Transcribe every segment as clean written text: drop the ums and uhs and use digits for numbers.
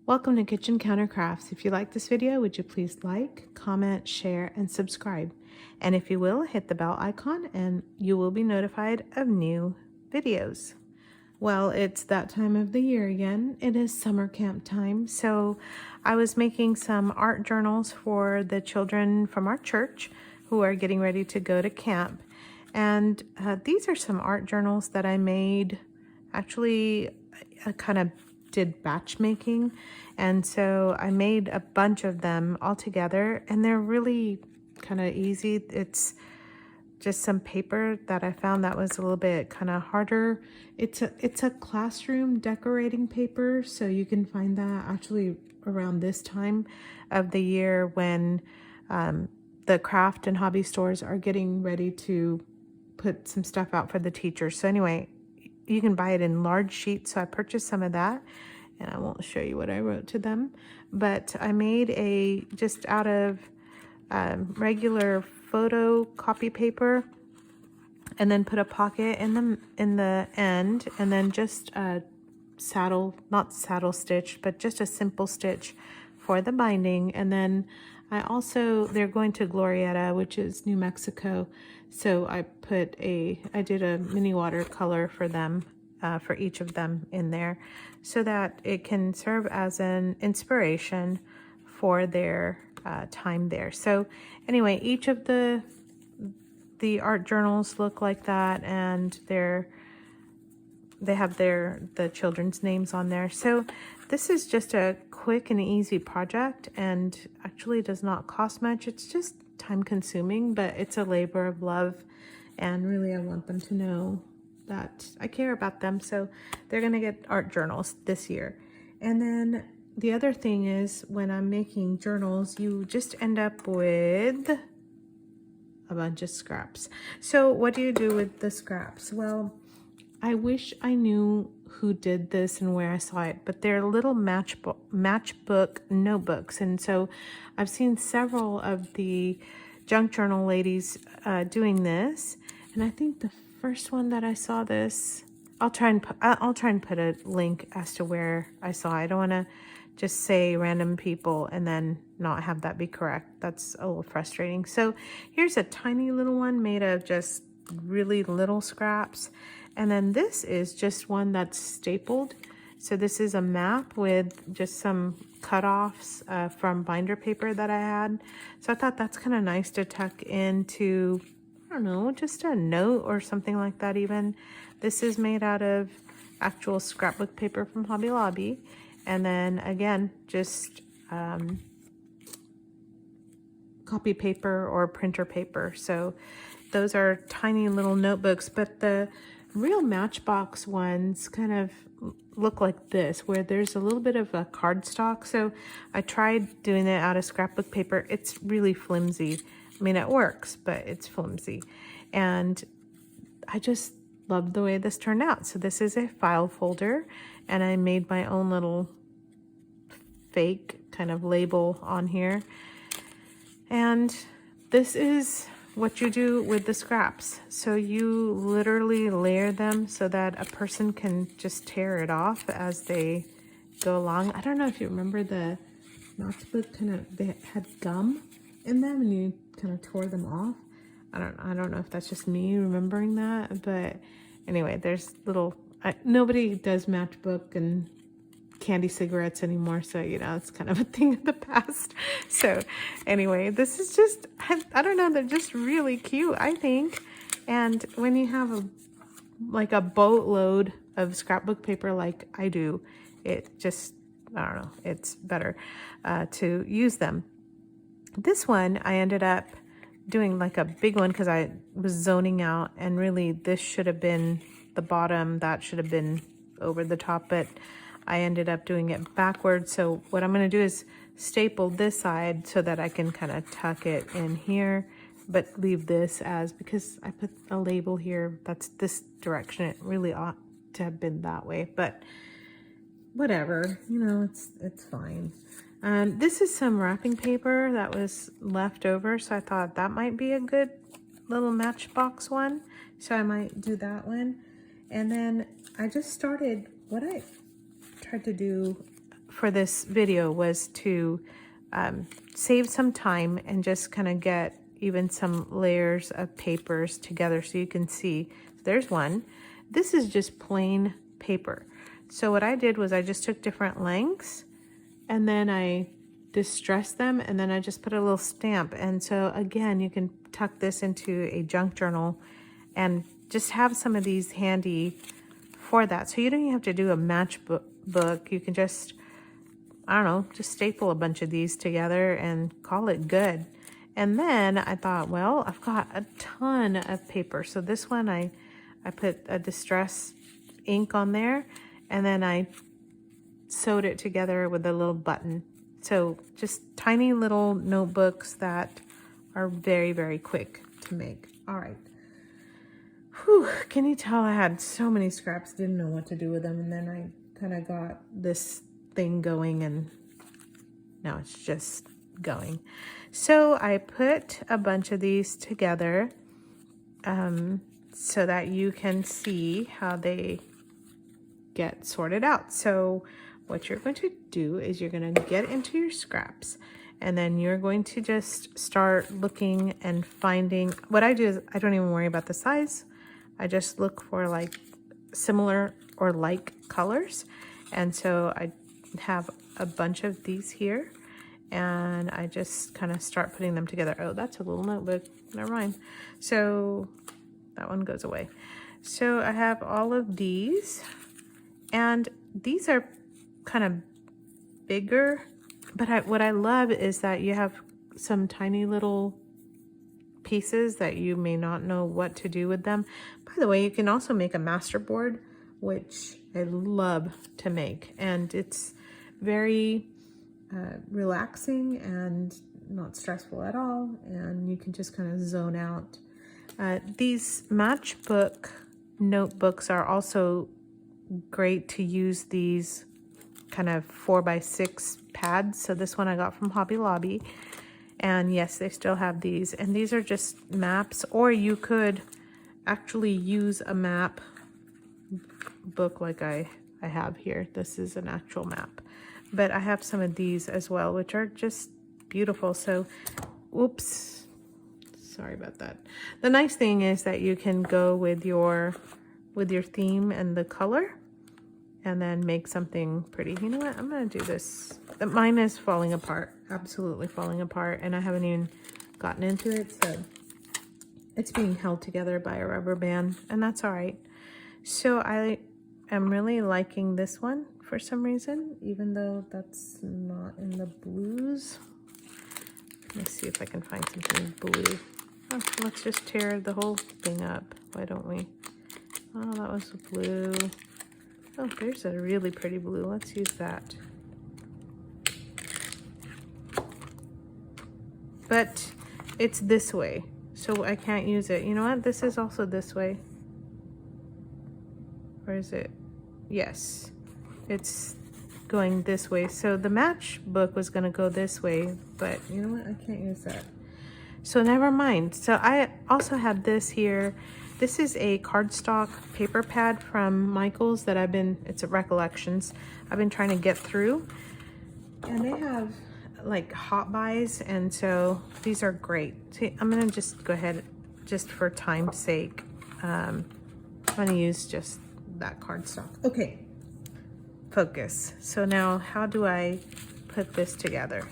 Welcome to Kitchen Counter Crafts. If you like this video, would you please like, comment, share, and subscribe? And if you will, hit the bell icon and you will be notified of new videos. Well, it's that time of the year again. It is summer camp time. So I was making some art journals for the children from our church who are getting ready to go to camp. And these are some art journals that I made. Actually, I kind of did batch making, and so I made a bunch of them all together, and they're really kind of easy. It's just some paper that I found that was a little bit kind of harder. It's a classroom decorating paper, so you can find that actually around this time of the year when the craft and hobby stores are getting ready to put some stuff out for the teachers. So anyway, you can buy it in large sheets. So I purchased some of that, and I won't show you what I wrote to them, but I made just out of regular photo copy paper, and then put a pocket in the end, and then just a not saddle stitch, but just a simple stitch for the binding. And then they're going to Glorieta, which is New Mexico. So I did a mini watercolor for them, for each of them in there, so that it can serve as an inspiration for their time there. So anyway, each of the art journals look like that, and they have the children's names on there. So this is just a quick and easy project, and actually does not cost much. It's just time consuming, but it's a labor of love, and really I want them to know that I care about them. So they're gonna get art journals this year. And then the other thing is, when I'm making journals, you just end up with a bunch of scraps. So what do you do with the scraps? Well, I wish I knew who did this and where I saw it, but they're little matchbook notebooks. And so I've seen several of the junk journal ladies doing this. And I think the first one that I saw this, I'll try and put a link as to where I saw it. I don't want to just say random people and then not have that be correct. That's a little frustrating. So here's a tiny little one made of just really little scraps. And then this is just one that's stapled. So this is a map with just some cutoffs from binder paper that I had. So I thought that's kind of nice to tuck into, I don't know, just a note or something like that even. This is made out of actual scrapbook paper from Hobby Lobby. And then again, just copy paper or printer paper. So those are tiny little notebooks, but the real Matchbox ones kind of look like this, where there's a little bit of a cardstock. So I tried doing it out of scrapbook paper. It's really flimsy. I mean, it works, but it's flimsy. And I just love the way this turned out. So this is a file folder, and I made my own little fake kind of label on here. And this is what you do with the scraps. So you literally layer them so that a person can just tear it off as they go along. I don't know if you remember the Matchbook, they had gum in them and you kind of tore them off. I don't know if that's just me remembering that, but anyway, there's nobody does Matchbook and candy cigarettes anymore, so you know, it's kind of a thing of the past. So anyway, this is just, I don't know, they're just really cute, I think. And when you have a boatload of scrapbook paper like I do, it just, I don't know, it's better to use them. This one I ended up doing like a big one because I was zoning out, and really this should have been the bottom, that should have been over the top, but I ended up doing it backwards. So what I'm going to do is staple this side so that I can kind of tuck it in here, but leave this because I put a label here that's this direction. It really ought to have been that way, but whatever, you know, it's fine. This is some wrapping paper that was left over, so I thought that might be a good little Matchbox one. So I might do that one. And then I just started, what I tried to do for this video was to save some time and just kind of get even some layers of papers together so you can see. There's one. This is just plain paper. So what I did was I just took different lengths and then I distressed them, and then I just put a little stamp. And so again, you can tuck this into a junk journal and just have some of these handy for that. So you don't even have to do a matchbook. You can just, I don't know, just staple a bunch of these together and call it good. And then I thought, well, I've got a ton of paper. So this one, I put a distress ink on there, and then I sewed it together with a little button. So just tiny little notebooks that are very, very quick to make. All right. Whew, can you tell I had so many scraps, didn't know what to do with them, and then I kind of got this thing going, and now it's just going. So I put a bunch of these together so that you can see how they get sorted out. So what you're going to do is you're going to get into your scraps, and then you're going to just start looking and finding. What I do is I don't even worry about the size. I just look for like similar or like colors. And so I have a bunch of these here, and I just kind of start putting them together. Oh, that's a little notebook. Never mind. So that one goes away. So I have all of these, and these are kind of bigger, but what I love is that you have some tiny little pieces that you may not know what to do with them. By the way, you can also make a master board, which I love to make, and it's very relaxing and not stressful at all, and you can just kind of zone out. These matchbook notebooks are also great to use these kind of 4x6 pads. So this one I got from Hobby Lobby, and yes, they still have these, and these are just maps, or you could actually use a map book like I have here. This is an actual map, but I have some of these as well, which are just beautiful. So oops, sorry about that. The nice thing is that you can go with your theme and the color, and then make something pretty. You know what? I'm going to do this. Mine is falling apart, absolutely falling apart, and I haven't even gotten into it, so it's being held together by a rubber band, and that's all right. So I am really liking this one for some reason, even though that's not in the blues. Let me see if I can find something blue. Oh, let's just tear the whole thing up. Why don't we? Oh, that was blue. Oh, there's a really pretty blue. Let's use that. But it's this way, so I can't use it. You know what? This is also this way. Or is it? Yes, it's going this way. So the matchbook was going to go this way, but you know what? I can't use that. So never mind. So I also have this here. This is a cardstock paper pad from Michael's that it's a Recollections. I've been trying to get through, and they have like hot buys, and so these are great. See, I'm gonna just go ahead, just for time's sake, I'm gonna use just that cardstock. Okay, focus. So now how do I put this together?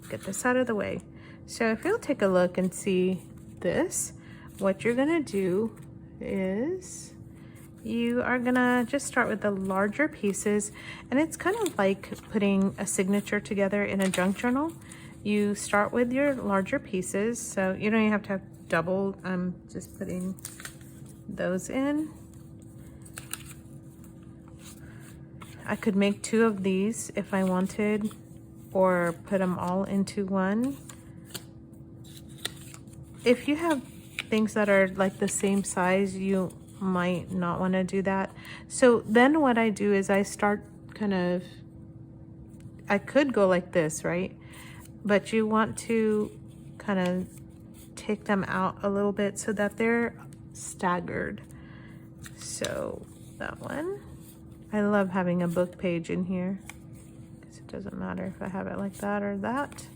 Get this out of the way. So if you'll take a look and see this, what you're gonna do is you are gonna just start with the larger pieces, and it's kind of like putting a signature together in a junk journal. You start with your larger pieces, so you don't even have to have double. I'm just putting those in. I could make 2 of these if I wanted, or put them all into one. If you have things that are like the same size, you might not want to do that. So then what I do is I start I could go like this, right? But you want to kind of take them out a little bit so that they're staggered. So that one, I love having a book page in here. Doesn't matter if I have it like that or that.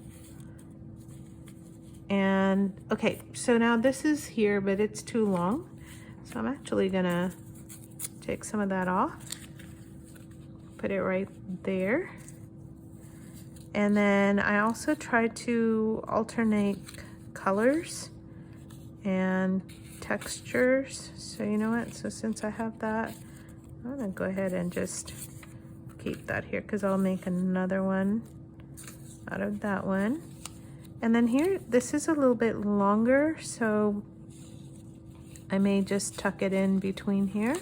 And okay, so now this is here, but it's too long. So I'm actually gonna take some of that off, put it right there. And then I also try to alternate colors and textures. So you know what, so since I have that, I'm gonna go ahead and just keep that here because I'll make another one out of that one. And then here, this is a little bit longer, so I may just tuck it in between here.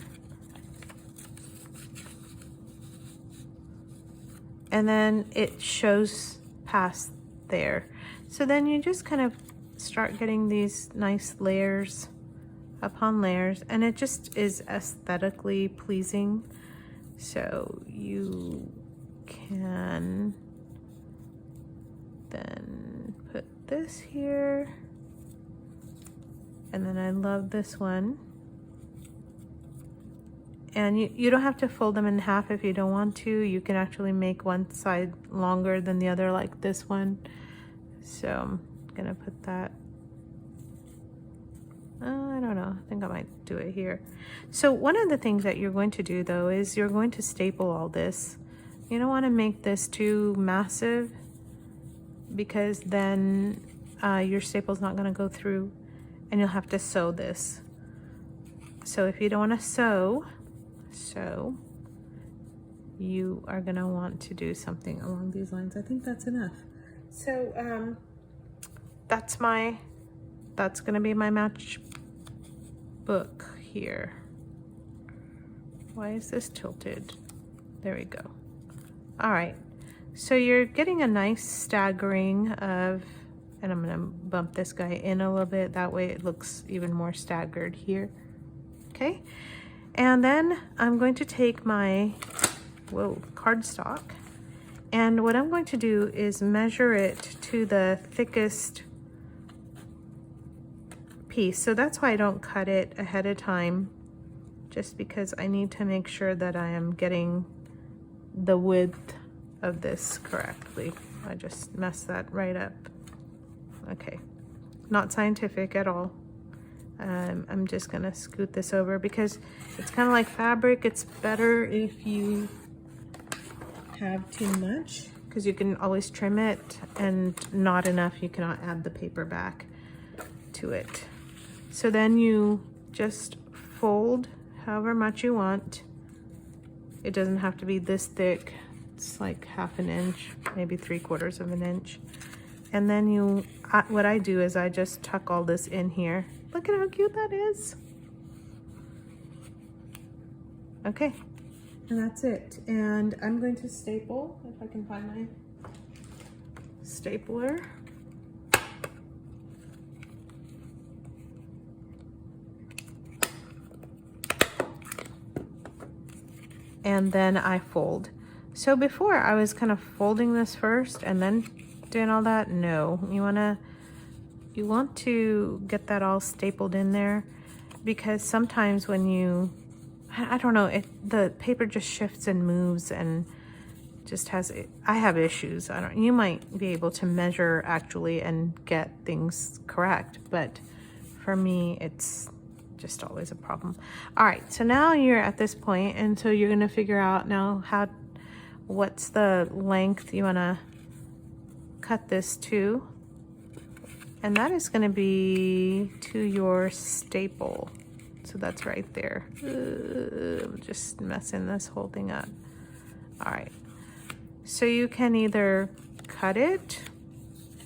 And then it shows past there. So then you just kind of start getting these nice layers upon layers, and it just is aesthetically pleasing. So you can then put this here, and then I love this one. And you don't have to fold them in half if you don't want to. You can actually make one side longer than the other, like this one. So I'm gonna put that, I don't know, I think I might do it here. So one of the things that you're going to do though is you're going to staple all this. You don't want to make this too massive because then your staple's not going to go through and you'll have to sew this. So if you don't want to sew, you are going to want to do something along these lines. I think that's enough. So that's going to be my matchbook here. Why is this tilted? There we go. All right, so you're getting a nice staggering of, and I'm gonna bump this guy in a little bit, that way it looks even more staggered here. Okay, and then I'm going to take my, cardstock, and what I'm going to do is measure it to the thickest piece. So that's why I don't cut it ahead of time, just because I need to make sure that I am getting the width of this correctly. I just messed that right up. Okay, not scientific at all. I'm just gonna scoot this over because it's kind of like fabric. It's better if you have too much because you can always trim it, and not enough, you cannot add the paper back to it. So then you just fold however much you want. It doesn't have to be this thick. It's like 1/2 inch, maybe 3/4 of an inch. And then what I do is I just tuck all this in here. Look at how cute that is. Okay, and that's it. And I'm going to staple, if I can find my stapler. And then I fold. So before I was kind of folding this first and then doing all that. No, you want to get that all stapled in there, because sometimes when you, I don't know, the paper just shifts and moves and just I have issues. You might be able to measure actually and get things correct, but for me it's just always a problem. All right, so now you're at this point, and so you're gonna figure out now what's the length you wanna cut this to, and that is gonna be to your staple. So that's right there. Just messing this whole thing up. All right, so you can either cut it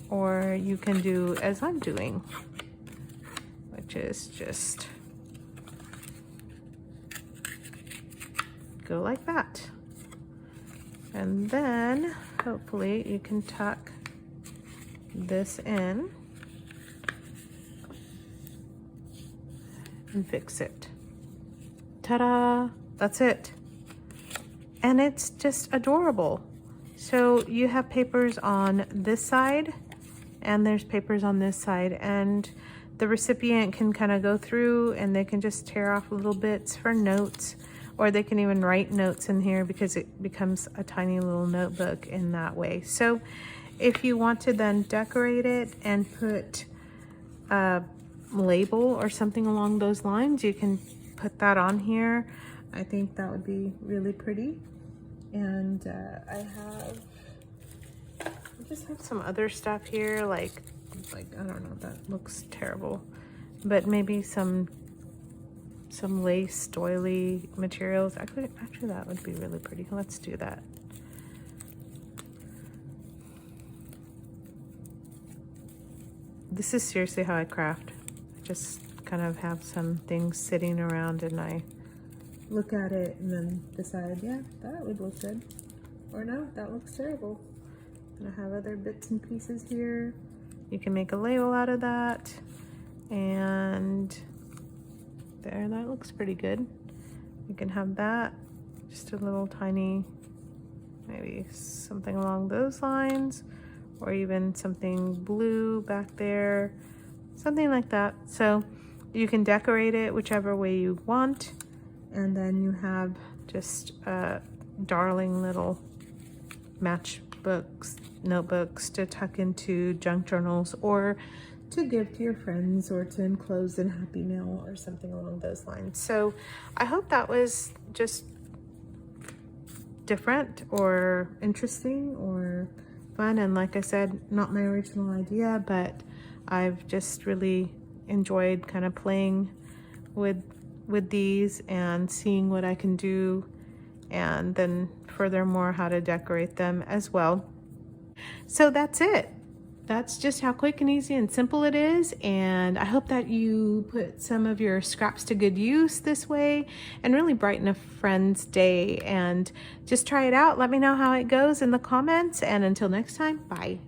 or you can do as I'm doing, which is just go like that. And then hopefully you can tuck this in and fix it. Ta-da! That's it. And it's just adorable. So you have papers on this side and there's papers on this side, and the recipient can kind of go through and they can just tear off little bits for notes, or they can even write notes in here because it becomes a tiny little notebook in that way. So if you want to then decorate it and put a label or something along those lines, you can put that on here. I think that would be really pretty. And I just have some other stuff here, like I don't know, that looks terrible, but maybe some lace doily materials. Actually that would be really pretty. Let's do that. This is seriously how I craft. I just kind of have some things sitting around and I look at it and then decide, yeah, that would look good, or no, that looks terrible. And I have other bits and pieces here. You can make a label out of that, and there, that looks pretty good. You can have that, just a little tiny, maybe something along those lines, or even something blue back there, something like that. So you can decorate it whichever way you want, and then you have just darling little matchbooks, notebooks to tuck into junk journals, or to give to your friends, or to enclose in Happy Mail or something along those lines. So I hope that was just different or interesting or fun. And like I said, not my original idea, but I've just really enjoyed kind of playing with these and seeing what I can do, and then furthermore how to decorate them as well. So that's it. That's just how quick and easy and simple it is, and I hope that you put some of your scraps to good use this way and really brighten a friend's day. And just try it out. Let me know how it goes in the comments, and until next time, bye.